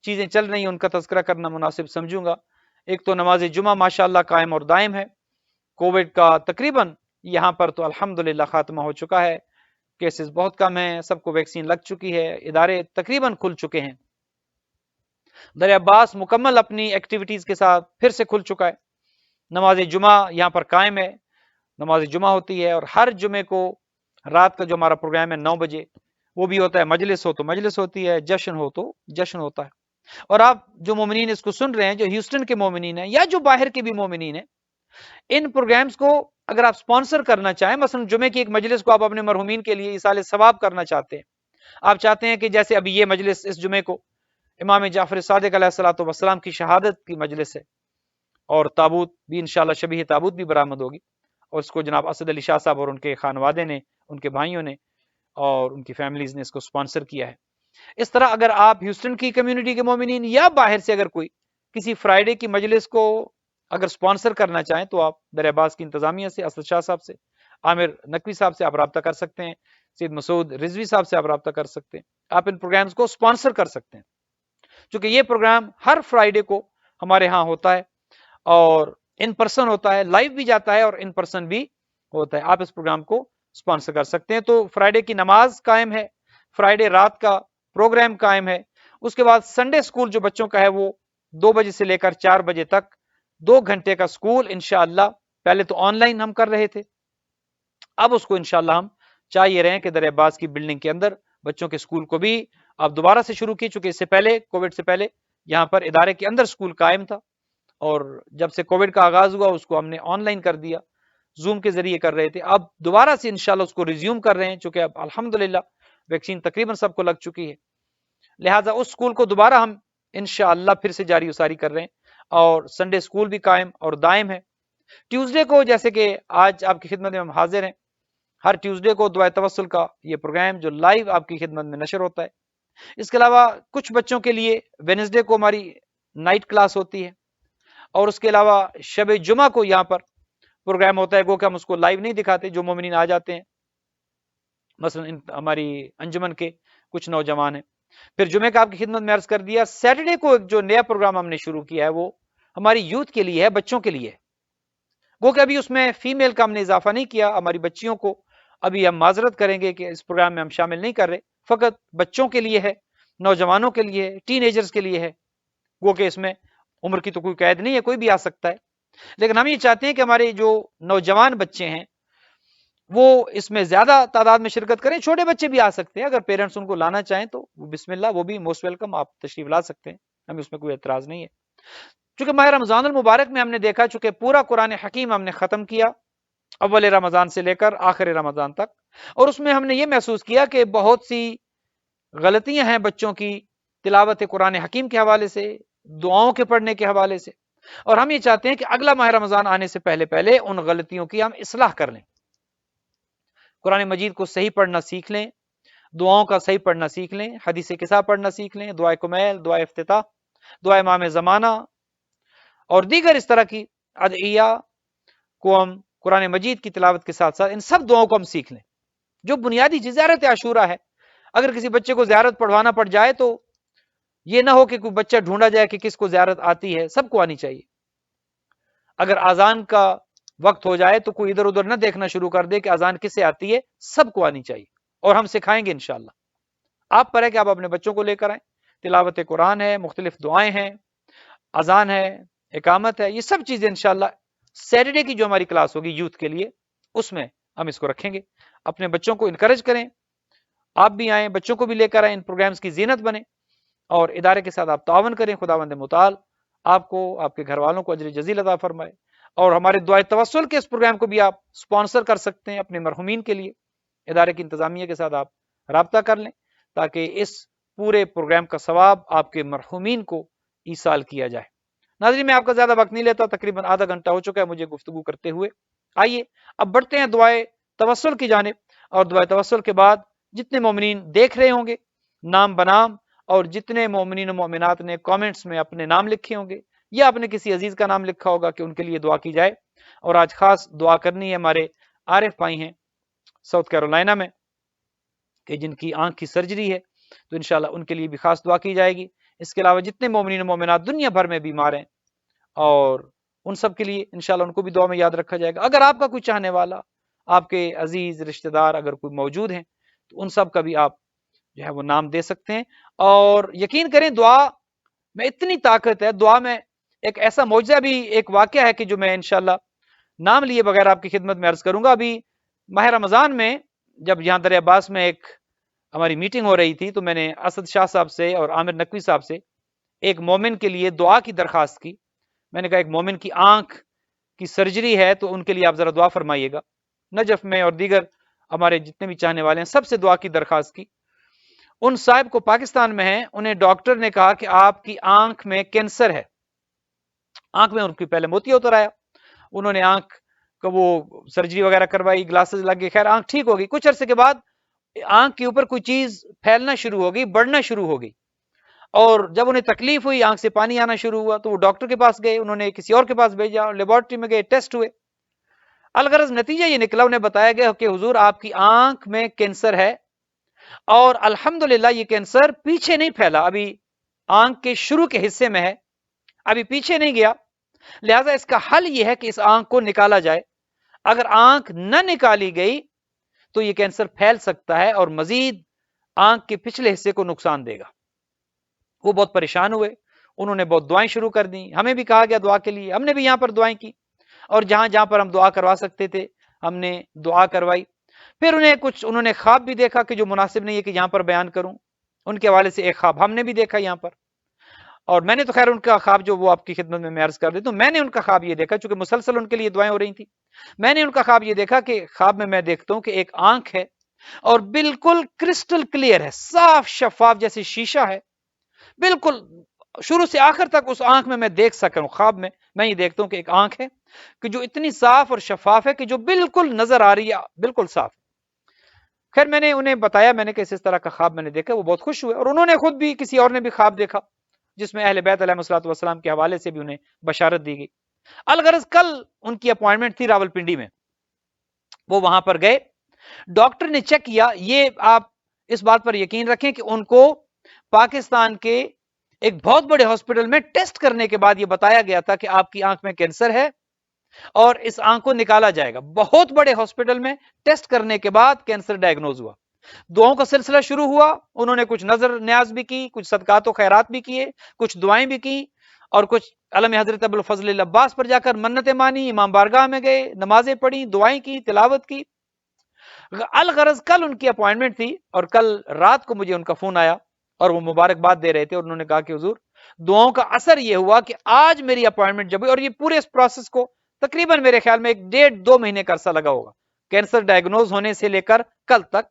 چیزیں چل رہی ہیں ان کا تذکرہ کرنا مناسب سمجھوں گا. ایک تو نماز جمعہ ماشاءاللہ قائم اور دائم ہے. کووڈ کا تقریباً یہاں پر تو الحمدللہ خاتمہ ہو چکا ہے، کیسز بہت کم ہیں، سب کو ویکسین لگ چکی ہے، ادارے تقریباً کھل چکے ہیں. دریا باز مکمل اپنی ایکٹیویٹیز کے ساتھ پھر سے کھل چکا ہے. نماز جمعہ یہاں پر قائم ہے، نماز جمعہ ہوتی ہے، اور ہر جمعے کو رات کا جو ہمارا پروگرام ہے 9 بجے وہ بھی ہوتا ہے. مجلس ہو تو مجلس ہوتی ہے، جشن ہو تو جشن ہوتا ہے. اور آپ جو مومنین اس کو سن رہے ہیں، جو ہیوسٹن کے مومنین ہیں یا جو باہر کے بھی مومنین ہیں، ان پروگرامز کو اگر آپ سپانسر کرنا چاہیں، مثلا جمعے کی ایک مجلس کو آپ اپنے مرحومین کے لیے ایصال ثواب کرنا چاہتے ہیں، آپ چاہتے ہیں کہ جیسے ابھی یہ مجلس اس جمعے کو امام جعفر صادق علیہ الصلوۃ والسلام کی شہادت کی مجلس ہے، اور تابوت بھی انشاءاللہ شبیہ تابوت بھی برآمد ہوگی، اور اس کو جناب اسد علی شاہ صاحب اور ان کے خانوادے نے، ان کے بھائیوں نے اور ان کی فیملیز نے اس کو سپانسر کیا ہے. اس طرح اگر آپ ہیوسٹن کی کمیونٹی کے مومنین یا باہر سے اگر کوئی کسی فرائیڈے کی مجلس کو اگر سپانسر کرنا چاہیں تو آپ دریا باز کی انتظامیہ سے، اسد شاہ صاحب سے، عامر نقوی صاحب سے آپ رابطہ کر سکتے ہیں، سید مسعود رضوی صاحب سے آپ رابطہ کر سکتے ہیں. آپ ان پروگرامز کو سپانسر کر سکتے ہیں، چونکہ یہ پروگرام ہر فرائیڈے کو ہمارے ہاں ہوتا ہے، اور ان پرسن ہوتا ہے، لائیو بھی جاتا ہے اور ان پرسن بھی ہوتا ہے. آپ اس پروگرام کو سپانسر کر سکتے ہیں. تو فرائیڈے کی نماز قائم ہے، فرائیڈے رات کا پروگرام قائم ہے. اس کے بعد سنڈے سکول جو بچوں کا ہے وہ 2 بجے سے لے کر 4 بجے تک 2 گھنٹے کا سکول انشاءاللہ. پہلے تو آن لائن ہم کر رہے تھے، اب اس کو انشاءاللہ ہم چاہ یہ رہے ہیں کہ دریا باز کی بلڈنگ کے اندر بچوں کے سکول کو بھی آپ دوبارہ سے شروع کی، چونکہ اس سے پہلے کووڈ سے پہلے یہاں پر ادارے کے اندر سکول قائم تھا، اور جب سے کووڈ کا آغاز ہوا اس کو ہم نے آن لائن کر دیا، زوم کے ذریعے کر رہے تھے. اب دوبارہ سے انشاءاللہ اس کو ریزیوم کر رہے ہیں، چونکہ اب الحمدللہ ویکسین تقریباً سب کو لگ چکی ہے. لہٰذا اس سکول کو دوبارہ ہم انشاءاللہ پھر سے جاری وساری کر رہے ہیں، اور سنڈے سکول بھی قائم اور دائم ہے. ٹیوزڈے کو جیسے کہ آج آپ کی خدمت میں ہم حاضر ہیں، ہر ٹیوزڈے کو دعائے توسل کا یہ پروگرام جو لائیو آپ کی خدمت میں نشر ہوتا ہے. اس کے علاوہ کچھ بچوں کے لیے وینسڈے کو ہماری نائٹ کلاس ہوتی ہے، اور اس کے علاوہ شب جمعہ کو یہاں پر پروگرام ہوتا ہے، گو کہ ہم اس کو لائیو نہیں دکھاتے، جو مومنین آ جاتے ہیں، مثلا ہماری انجمن کے کچھ نوجوان ہیں. پھر جمعے کا آپ کی خدمت میں عرض کر دیا. سیٹرڈے کو ایک جو نیا پروگرام ہم نے شروع کیا ہے وہ ہماری یوتھ کے لیے ہے، بچوں کے لیے. گو کہ ابھی اس میں فیمیل کا ہم نے اضافہ نہیں کیا، ہماری بچیوں کو ابھی ہم معذرت کریں گے کہ اس پروگرام میں ہم شامل نہیں کر رہے، فقط بچوں کے لیے ہے، نوجوانوں کے لیے ہے، ٹین ایجرز کے لیے ہے. گو کہ اس میں عمر کی تو کوئی قید نہیں ہے، کوئی بھی آ سکتا ہے. لیکن ہم یہ چاہتے ہیں کہ ہمارے جو نوجوان بچے ہیں وہ اس میں زیادہ تعداد میں شرکت کریں. چھوٹے بچے بھی آ سکتے ہیں، اگر پیرنٹس ان کو لانا چاہیں تو بسم اللہ، وہ بھی موسٹ ویلکم، آپ تشریف لا سکتے ہیں، ہمیں اس میں کوئی اعتراض نہیں ہے. چونکہ ماہ رمضان المبارک میں ہم نے دیکھا، چونکہ پورا قرآن حکیم ہم نے ختم کیا اول رمضان سے لے کر آخر رمضان تک، اور اس میں ہم نے یہ محسوس کیا کہ بہت سی غلطیاں ہیں بچوں کی تلاوت قرآن حکیم کے حوالے سے، دعاؤں کے پڑھنے کے حوالے سے، اور ہم یہ چاہتے ہیں کہ اگلا ماہ رمضان آنے سے پہلے پہلے ان غلطیوں کی ہم اصلاح کر لیں، قرآن مجید کو صحیح پڑھنا سیکھ لیں، دعاؤں کا صحیح پڑھنا سیکھ لیں، حدیث قصہ پڑھنا سیکھ لیں، دعائے کمیل، دعائے افتتاح، دعائے امام زمانہ اور دیگر اس طرح کی ادعیہ کو ہم قرآن مجید کی تلاوت کے ساتھ ساتھ ان سب دعاؤں کو ہم سیکھ لیں. جو بنیادی چیز زیارت عاشورہ ہے، اگر کسی بچے کو زیارت پڑھوانا پڑ جائے تو یہ نہ ہو کہ کوئی بچہ ڈھونڈا جائے کہ کس کو زیارت آتی ہے، سب کو آنی چاہیے۔ اگر اذان کا وقت ہو جائے تو کوئی ادھر ادھر نہ دیکھنا شروع کر دے کہ اذان کس سے آتی ہے، سب کو آنی چاہیے، اور ہم سکھائیں گے انشاءاللہ۔ آپ پر ہے کہ آپ اپنے بچوں کو لے کر آئیں، تلاوت قرآن ہے، مختلف دعائیں ہیں، اذان ہے، اقامت ہے، یہ سب چیزیں انشاءاللہ سیٹرڈے کی جو ہماری کلاس ہوگی یوتھ کے لیے، اس میں ہم اس کو رکھیں گے۔ اپنے بچوں کو انکریج کریں، آپ بھی آئیں، بچوں کو بھی لے کر آئیں، ان پروگرامز کی زینت بنیں، اور ادارے کے ساتھ آپ تعاون کریں۔ خداوند متعال آپ کو، آپ کے گھر والوں کو اجر جزیل عطا فرمائے۔ اور ہمارے دعائے توسل کے اس پروگرام کو بھی آپ سپانسر کر سکتے ہیں اپنے مرحومین کے لیے، ادارے کی انتظامیہ کے ساتھ آپ رابطہ کر لیں، تاکہ اس پورے پروگرام کا ثواب آپ کے مرحومین کو ایصال کیا جائے۔ ناظرین، میں آپ کا زیادہ وقت نہیں لیتا، تقریباً آدھا گھنٹہ ہو چکا ہے مجھے گفتگو کرتے ہوئے۔ آئیے اب بڑھتے ہیں دعائے توسل کی جانب، اور دعائے توسل کے بعد جتنے مومنین دیکھ رہے ہوں گے نام بنام، اور جتنے مومنین و مومنات نے کامنٹس میں اپنے نام لکھے ہوں گے یا اپنے کسی عزیز کا نام لکھا ہوگا کہ ان کے لیے دعا کی جائے۔ اور آج خاص دعا کرنی ہے ہمارے عارف بھائی ہیں ساؤتھ کیرولائنا میں، کہ جن کی آنکھ کی سرجری ہے، تو انشاءاللہ ان کے لیے بھی خاص دعا کی جائے گی۔ اس کے علاوہ جتنے مومنین و مومنات دنیا بھر میں بیمار ہیں، اور ان سب کے لیے انشاءاللہ ان کو بھی دعا میں یاد رکھا جائے گا۔ اگر آپ کا کوئی چاہنے والا، آپ کے عزیز رشتہ دار اگر کوئی موجود ہیں، تو ان سب کا بھی آپ جو ہے وہ نام دے سکتے ہیں۔ اور یقین کریں دعا میں اتنی طاقت ہے، دعا میں ایک ایسا معجزہ بھی ایک واقعہ ہے کہ جو میں انشاءاللہ نام لیے بغیر آپ کی خدمت میں عرض کروں گا۔ ابھی ماہ رمضان میں جب یہاں دریا عباس میں ایک ہماری میٹنگ ہو رہی تھی، تو میں نے اسد شاہ صاحب سے اور عامر نقوی صاحب سے ایک مومن کے لیے دعا کی درخواست کی۔ میں نے کہا ایک مومن کی آنکھ کی سرجری ہے، تو ان کے لیے آپ ذرا دعا فرمائیے گا۔ نجف میں اور دیگر ہمارے جتنے بھی چاہنے والے ہیں سب سے دعا کی درخواست کی۔ ان صاحب کو پاکستان میں ہیں، انہیں ڈاکٹر نے کہا کہ آپ کی آنکھ میں کینسر ہے۔ آنکھ میں ان کی پہلے موتیا اتر آیا، انہوں نے آنکھ کا وہ سرجری وغیرہ کروائی، گلاسز لگے، خیر آنکھ ٹھیک ہو گئی۔ کچھ عرصے کے بعد آنکھ کے اوپر کوئی چیز پھیلنا شروع ہو گئی، بڑھنا شروع ہو گئی، اور جب انہیں تکلیف ہوئی، آنکھ سے پانی آنا شروع ہوا، تو وہ ڈاکٹر کے پاس گئے، انہوں نے کسی اور کے پاس بھیجا، لیبارٹری میں گئے، ٹیسٹ ہوئے، الغرض نتیجہ یہ نکلا، انہیں بتایا گیا کہ حضور آپ کی آنکھ میں کینسر ہے، اور الحمدللہ یہ کینسر پیچھے نہیں پھیلا، ابھی آنکھ کے شروع کے حصے میں ہے، ابھی پیچھے نہیں گیا، لہذا اس کا حل یہ ہے کہ اس آنکھ کو نکالا جائے۔ اگر آنکھ نہ نکالی گئی تو یہ کینسر پھیل سکتا ہے اور مزید آنکھ کے پچھلے حصے کو نقصان دے گا۔ وہ بہت پریشان ہوئے، انہوں نے بہت دعائیں شروع کر دیں، ہمیں بھی کہا گیا دعا کے لیے، ہم نے بھی یہاں پر دعائیں کی، اور جہاں جہاں پر ہم دعا کروا سکتے تھے ہم نے دعا کروائی۔ پھر انہوں نے خواب بھی دیکھا کہ جو مناسب نہیں ہے کہ یہاں پر بیان کروں، ان کے حوالے سے ایک خواب ہم نے بھی دیکھا یہاں پر، اور میں نے تو خیر ان کا خواب جو وہ آپ کی خدمت میں عرض کر دیتا ہوں، میں نے ان کا خواب یہ دیکھا، چونکہ مسلسل ان کے لیے دعائیں ہو رہی تھی، میں نے ان کا خواب یہ دیکھا کہ خواب میں دیکھتا ہوں کہ ایک آنکھ ہے اور بالکل کرسٹل کلیئر ہے، صاف شفاف جیسے شیشہ ہے، بالکل شروع سے آخر تک اس آنکھ میں دیکھ سکا ہوں۔ خواب میں یہ دیکھتا ہوں کہ ایک آنکھ ہے کہ جو اتنی صاف اور شفاف ہے کہ جو بالکل نظر آ رہی ہے، بالکل صاف۔ خیر میں نے انہیں بتایا، میں نے کہ اس طرح کا خواب میں نے دیکھا، وہ بہت خوش ہوئے، اور انہوں نے خود بھی کسی اور نے بھی خواب دیکھا جس میں اہل بیت علیہ الصلوۃ والسلام کے حوالے سے بھی انہیں بشارت دی گئی۔ الغرض کل ان کی اپوائنٹمنٹ تھی راولپنڈی میں، وہ وہاں پر گئے، ڈاکٹر نے چیک کیا، یہ آپ اس بات پر یقین رکھیں کہ ان کو پاکستان کے ایک بہت بڑے ہاسپٹل میں ٹیسٹ کرنے کے بعد یہ بتایا گیا تھا کہ آپ کی آنکھ میں کینسر ہے اور اس آنکھ کو نکالا جائے گا۔ بہت بڑے ہاسپٹل میں ٹیسٹ کرنے کے بعد کینسر ڈائگنوز ہوا۔ دعاؤں کا سلسلہ شروع ہوا، انہوں نے کچھ نظر نیاز بھی کی، کچھ صدقات و خیرات بھی کیے، کچھ دعائیں بھی کی، اور کچھ علم حضرت ابوالفضل العباس پر جا کر منتیں مانی، امام بارگاہ میں گئے، نمازیں پڑھی، دعائیں کی، تلاوت کی۔ الغرض کل ان کی اپوائنٹمنٹ تھی، اور کل رات کو مجھے ان کا فون آیا اور وہ مبارکباد دے رہے تھے، اور انہوں نے کہا کہ حضور دعاؤں کا اثر یہ ہوا کہ آج میری اپوائنٹمنٹ جب ہوئی، اور یہ پورے اس پروسیس کو تقریباً میرے خیال میں 1.5-2 مہینے کا عرصہ لگا ہوگا، کینسر ڈائگنوز ہونے سے لے کر کل تک۔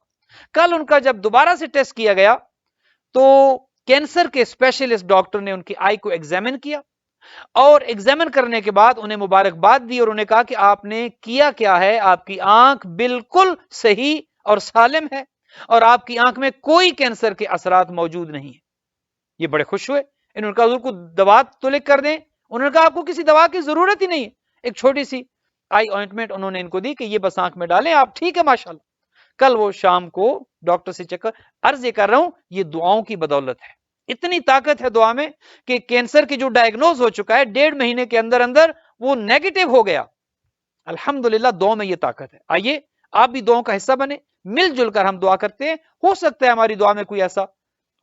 کل ان کا جب دوبارہ سے ٹیسٹ کیا گیا تو کینسر کے اسپیشلسٹ ڈاکٹر نے ان کی آئی کو ایگزامن کیا، اور ایگزامن کرنے کے بعد انہیں مبارکباد دی، اور انہیں کہا کہ آپ نے کیا کیا ہے، آپ کی آنکھ بالکل صحیح اور سالم ہے، اور آپ کی آنکھ میں کوئی کینسر کے اثرات موجود نہیں ہیں۔ یہ بڑے خوش ہوئے، انہوں نے کہا حضور کو دوا تو لکھ کر دیں، انہوں نے کہا آپ کو کسی دوا کی ضرورت ہی نہیں ہے، ایک چھوٹی سی آئی آئنٹمنٹ انہوں نے ان کو دی کہ یہ بس آنکھ میں ڈالیں، آپ ٹھیک ہے ماشاءاللہ۔ کل وہ شام کو ڈاکٹر سے چیک کر، عرض یہ کر رہا ہوں یہ دعاؤں کی بدولت ہے، اتنی طاقت ہے دعا میں کہ کینسر کی جو ڈائگنوز ہو چکا ہے 1.5 مہینے کے اندر اندر وہ نیگیٹو ہو گیا. الحمدللہ دعا میں یہ طاقت ہے. آئیے آپ بھی دعاؤں کا حصہ بنے, مل جل کر ہم دعا کرتے ہیں. ہو سکتا ہے ہماری دعا میں کوئی ایسا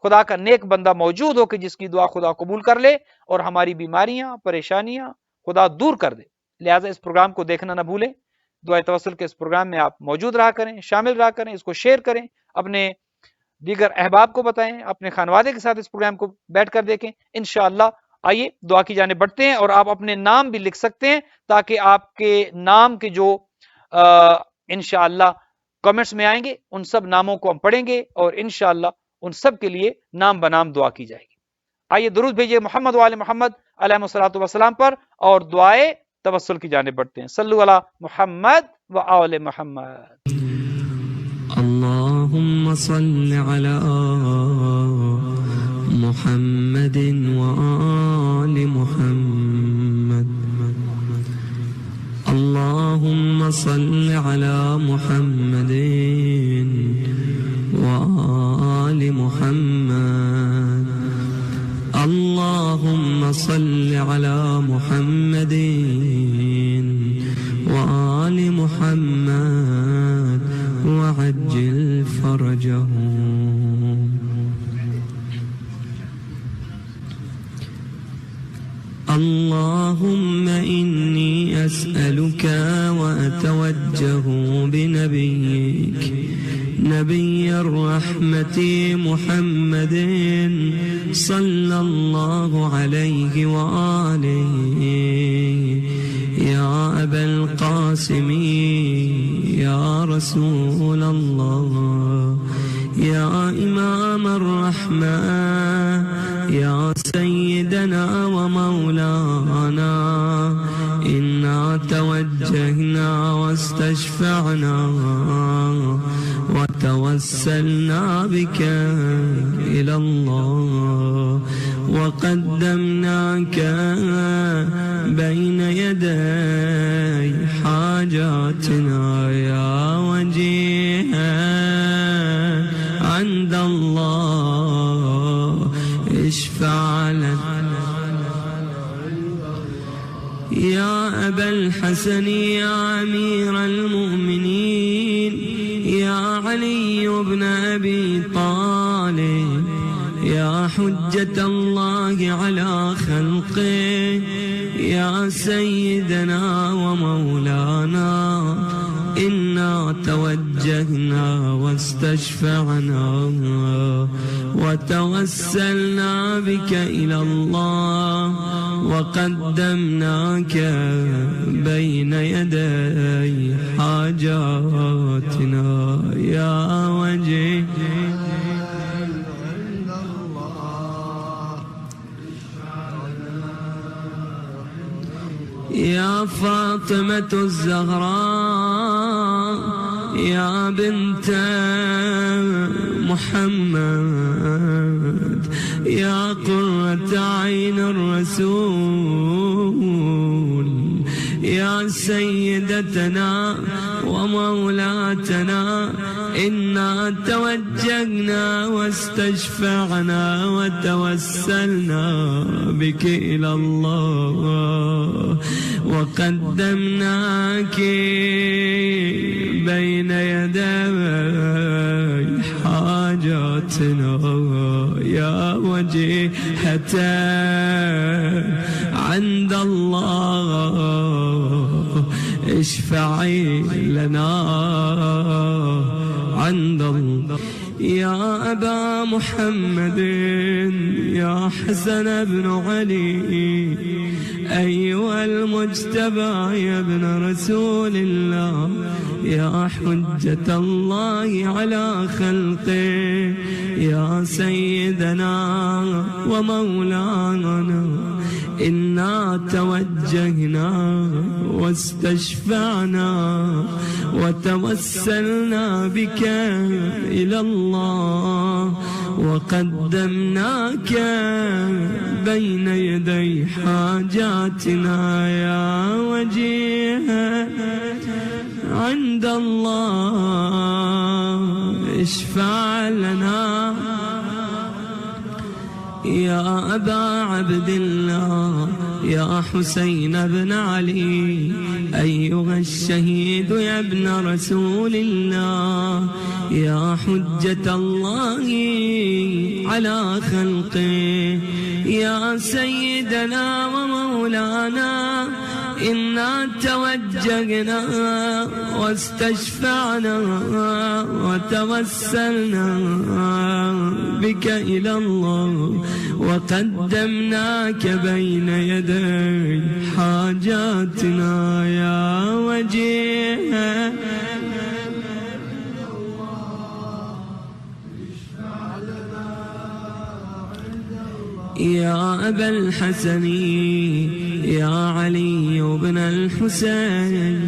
خدا کا نیک بندہ موجود ہو کہ جس کی دعا خدا قبول کر لے اور ہماری بیماریاں پریشانیاں خدا دور کر دے. لہٰذا اس پروگرام کو دیکھنا نہ بھولیں. دعائے توسل کے اس پروگرام میں آپ موجود رہا کریں, شامل رہا کریں, اس کو شیئر کریں, اپنے دیگر احباب کو بتائیں, اپنے خانوادے کے ساتھ اس پروگرام کو بیٹھ کر دیکھیں. انشاءاللہ آئیے دعا کی جانب بڑھتے ہیں, اور آپ اپنے نام بھی لکھ سکتے ہیں تاکہ آپ کے نام کے جو انشاءاللہ کمنٹس میں آئیں گے ان سب ناموں کو ہم پڑھیں گے اور انشاءاللہ ان سب کے لیے نام بنام دعا کی جائے گی. آئیے درود بھیجیے محمد وآل محمد علیہ الصلوۃ والسلام پر اور دعائے توسل کی جانب بڑھتے ہیں. صلو علی محمد وآل محمد. اللهم صل على محمد وآل محمد. اللهم صل على محمد وآل محمد. اللهم صل على محمد وآل محمد وعجل فرجهم. اللهم إني أسألك وأتوجه بنبيك نبي الرحمة محمد صلى الله عليه وآله يا أبا القاسم يا رسول الله يا إمام الرحمة يا سيدنا ومولانا إنا توجهنا واستشفعنا وتوسلنا بك إلى الله وقدمناك بين يدي حاجاتنا يا وجيها عند الله اشفع لنا يا أبا الحسن يا أمير المؤمنين يا علي بن أبي طالب يا حجة الله على خلقه يا سيدنا ومولانا إنا توجهنا واستشفعنا وتوسلنا بك إلى الله وقدمناك بين يدي حاجاتنا يا وجه يا فاطمة الزهراء يا بنت محمد يا قرة عين الرسول يا سيدتنا ومولاتنا إنا توجهنا واستشفعنا وتوسلنا بك إلى الله وقدمناك بين يدي حاجاتنا يا وجيهة عند الله اشفعي لنا عند الله يا أبا محمد يا حسن بن علي أيها المجتبى يا ابن رسول الله يا حجة الله على خلقه يا سيدنا ومولانا إنا توجهنا واستشفعنا وتوسلنا بك إلى الله وقدمناك بين يدي حاجاتنا يا وجيها عند الله اشفع لنا يا أبا عبد الله يا حسين بن علي أيها الشهيد يا ابن رسول الله يا حجة الله على خلقه يا سيدنا ومولانا إنا توجهنا واستشفعنا وتوسلنا بك إلى الله وقدمناك بين يدي حاجاتنا يا وجيه يا أبا الحسن يا علي بن الحسين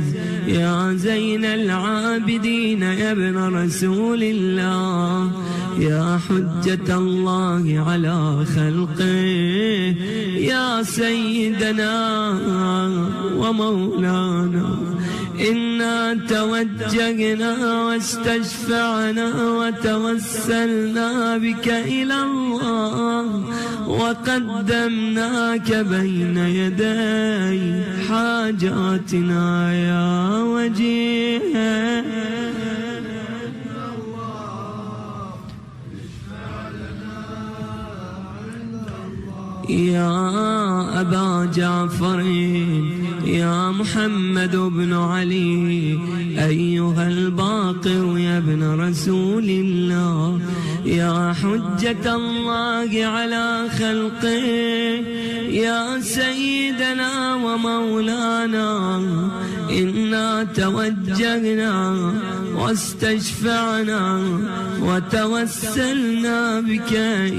يا زين العابدين يا ابن رسول الله يا حجة الله على خلقه يا سيدنا ومولانا إنا توجهنا واستشفعنا وتوسلنا بك إلى الله وقدمناك بين يدي حاجاتنا يا وجيه يا أبا جعفر يا محمد بن علي أيها الباقر يا ابن رسول الله يا حجة الله على خلقه يا سيدنا ومولانا إنا توجهنا واستشفعنا وتوسلنا بك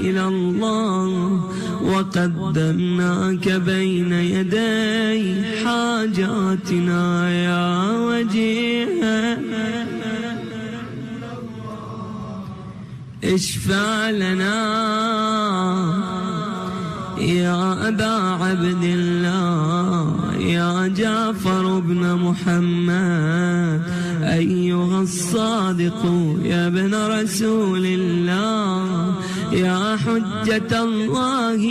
إلى الله وقدمناك بين يدي حاجاتنا يا وجيه اشفع لنا يا أبا عبد الله يا جعفر بن محمد أيها الصادق يا ابن رسول الله يا حجة الله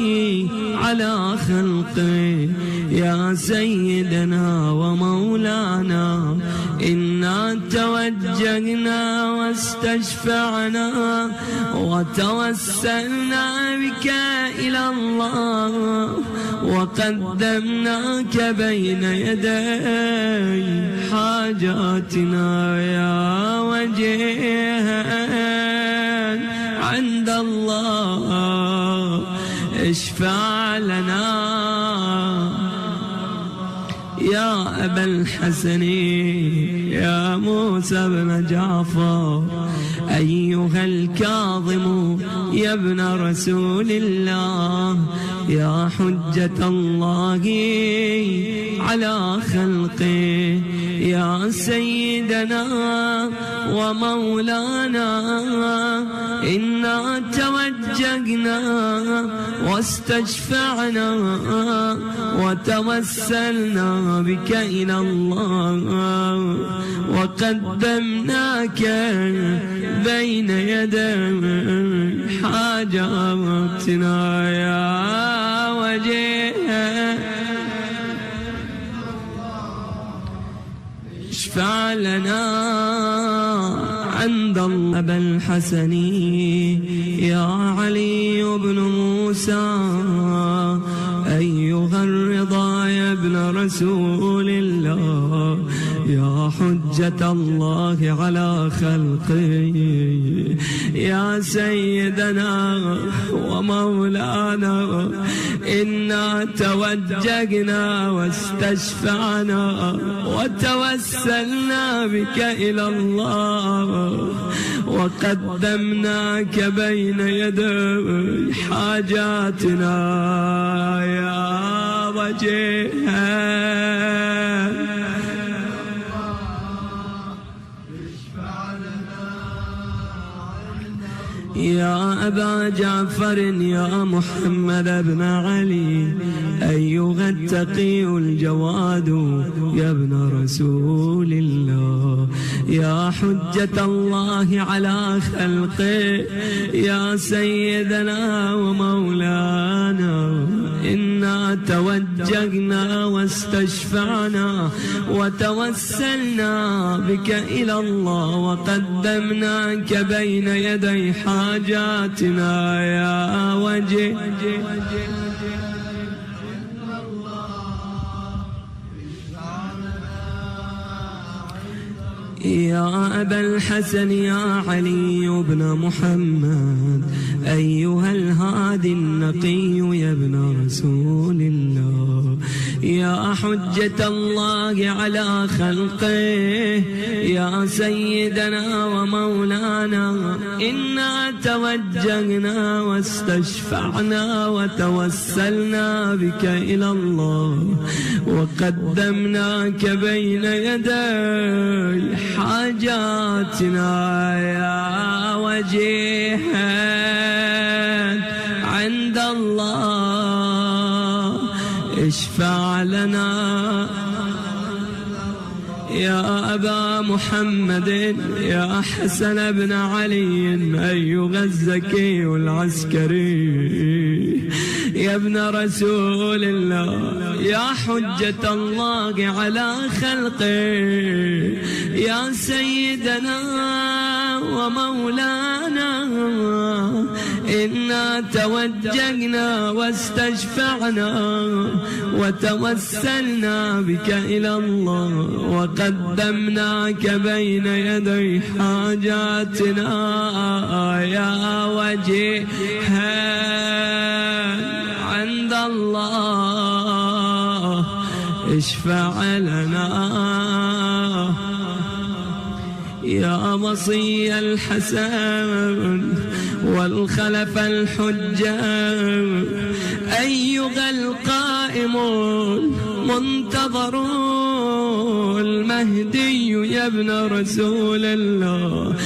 على خلقه يا سيدنا ومولانا إنا توجهنا واستشفعنا وتوسلنا بك إلى الله وقدمناك بين يدي حاجاتنا يا وجيه عند الله اشفع لنا يا أبا الحسن يا موسى بن جعفر أيها الكاظم يا ابن رسول الله يا حجة الله على خلقه يا سيدنا ومولانا إنا توجهنا واستشفعنا وتوسلنا بك إلى الله وقدمناك بين يدي حاجاتنا يا وجيه اشفع لنا عند الله أبا الحسن يا علي بن موسى أيها الرضا يا ابن رسول الله يا حجة الله على خلقه يا سيدنا ومولانا إنا توجهنا واستشفعنا وتوسلنا بك إلى الله وقدمناك بين يدي حاجاتنا يا وجيه يا أبا جعفر يا محمد بن علي أيها التقي الجواد يا ابن رسول الله يا حجة الله على خلقه يا سيدنا ومولانا إنا توجهنا واستشفعنا وتوسلنا بك إلى الله وقدمناك بين يدي حاجاتنا يا وجه يا أبا الحسن يا علي بن محمد أيها الهادي النقي يا ابن رسول الله يا حجة الله على خلقه يا سيدنا ومولانا إنا توجهنا واستشفعنا وتوسلنا بك إلى الله وقدمناك بين يدي حاجاتنا يا وجيها عند الله اشفع لنا يا أبا محمد يا حسن بن علي أيها الزكي العسكري يا ابن رسول الله يا حجة الله على خلقه يا سيدنا ومولانا إنا توجهنا واستشفعنا وتوسلنا بك إلى الله وقدمناك بين يدي حاجاتنا يا وجيها عند الله اشفع لنا يا وصي الحسن والخلف الحجة أيها القائم المنتظر المهدي يا ابن رسول الله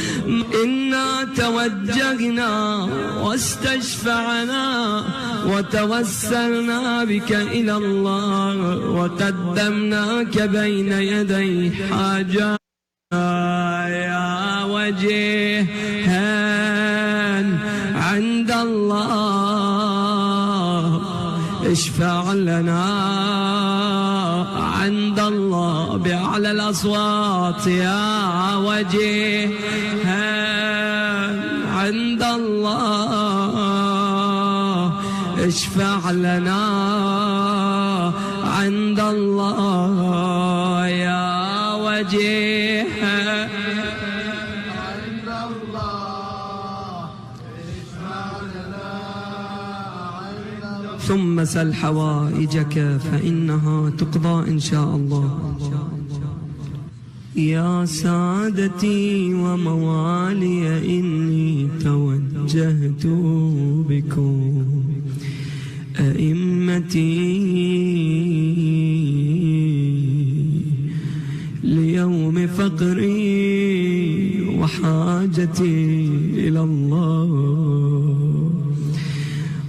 إنا توجهنا واستشفعنا وتوسلنا بك إلى الله وقدمناك بين يدي حاجة يا وجيها عند الله اشفع لنا عند الله بأعلى الأصوات يا وجيها عند الله اشفع لنا عند الله يا وجيها عند الله اشفع لنا عند الله ثم سل حوائجك فإنها تقضى إن شاء الله يا سادتي وموالي إني توجهت بكم أئمتي ليوم فقري وحاجتي إلى الله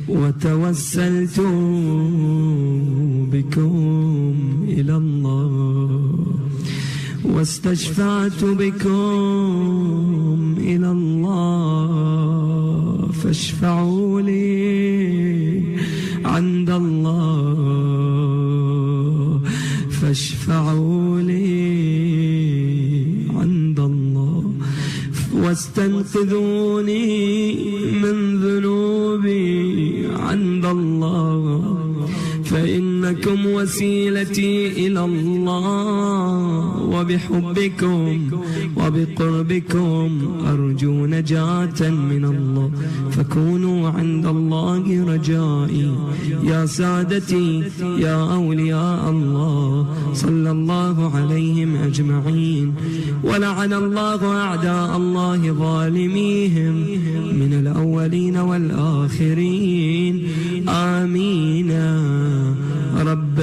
وتوسلت بكم إلى الله واستشفعت بكم إلى الله فاشفعوا لي عند الله فاشفعوا لي عند الله واستنقذوني من ذنوبي عند الله فإنكم وسيلتي إلى الله وبحبكم وبقربكم أرجو نجاة من الله فكونوا عند الله رجائي يا سادتي يا أولياء الله صلى الله عليهم أجمعين ولعن الله أعداء الله ظالميهم من الأولين والآخرين آمين رب